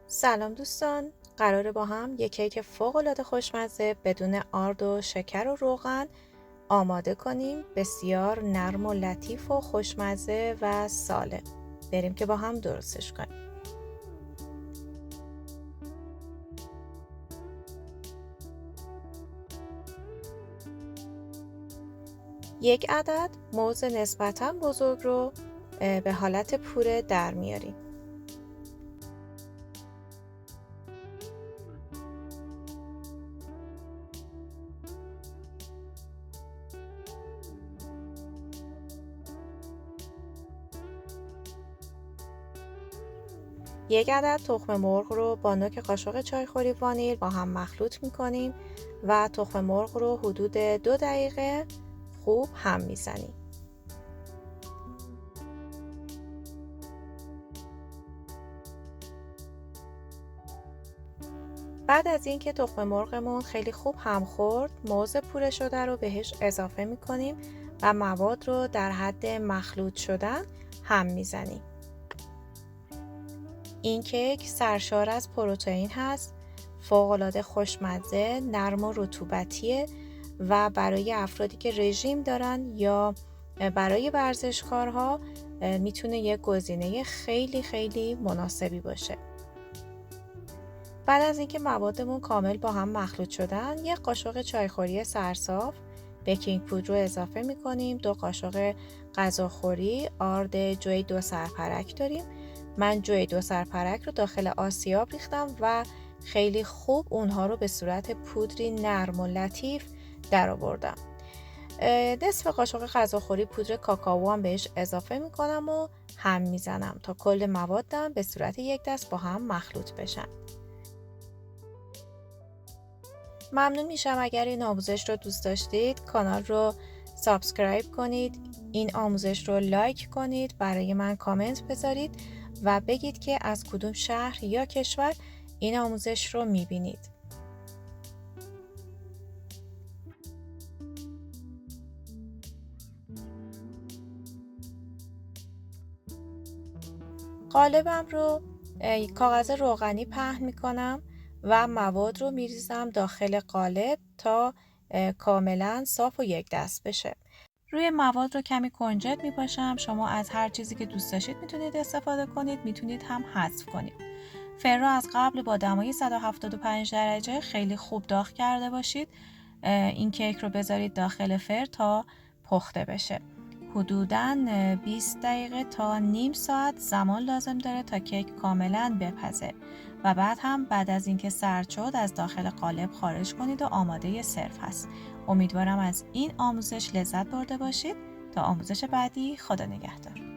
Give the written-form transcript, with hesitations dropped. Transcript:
سلام دوستان، قراره با هم یک کیک فوق‌العاده خوشمزه بدون آرد و شکر و روغن آماده کنیم. بسیار نرم و لطیف و خوشمزه و سالم. بریم که با هم درستش کنیم. یک عدد موز نسبتاً بزرگ رو به حالت پوره در میاریم. یک عدد تخم مرغ رو با نوک قاشق چایخوری وانیل با هم مخلوط میکنیم و تخم مرغ رو حدود 2 دقیقه خوب هم میزنیم. بعد از اینکه تخم مرغمون خیلی خوب هم خورد، موز پوره شده رو بهش اضافه میکنیم و مواد رو در حد مخلوط شدن هم میزنیم. این کیک سرشار از پروتئین هست، فوق‌العاده خوشمزه، نرم و رطوبتیه و برای افرادی که رژیم دارن یا برای ورزشکارها میتونه یک گزینه خیلی خیلی مناسبی باشه. بعد از اینکه موادمون کامل با هم مخلوط شدن، یک قاشق چایخوری سرصاف بیکینگ پودر رو اضافه میکنیم. 2 قاشق غذاخوری آرد جوی 2 سرپرک داریم. من جوی 2 سرپرک رو داخل آسیاب ریختم و خیلی خوب اونها رو به صورت پودری نرم و لطیف در آوردم. نصف قاشق غذاخوری پودر کاکائو هم بهش اضافه میکنم و هم میزنم تا کل موادم به صورت یک دست با هم مخلوط بشن. ممنون میشم اگر این آموزش رو دوست داشتید کانال رو سابسکرایب کنید، این آموزش رو لایک کنید، برای من کامنت بذارید و بگید که از کدوم شهر یا کشور این آموزش رو میبینید. قالبم رو کاغذ روغنی پهن میکنم و مواد رو میریزم داخل قالب تا کاملا صاف و یک دست بشه. روی مواد رو کمی کنجد میپاشم. شما از هر چیزی که دوست داشتید میتونید استفاده کنید، میتونید هم حذف کنید. فر رو از قبل با دمای 175 درجه خیلی خوب داغ کرده باشید. این کیک رو بذارید داخل فر تا پخته بشه. حدوداً 20 دقیقه تا نیم ساعت زمان لازم داره تا کیک کاملاً بپزه و بعد از اینکه سرد شد از داخل قالب خارج کنید و آماده سرو هست. امیدوارم از این آموزش لذت برده باشید. تا آموزش بعدی، خدا نگهدار.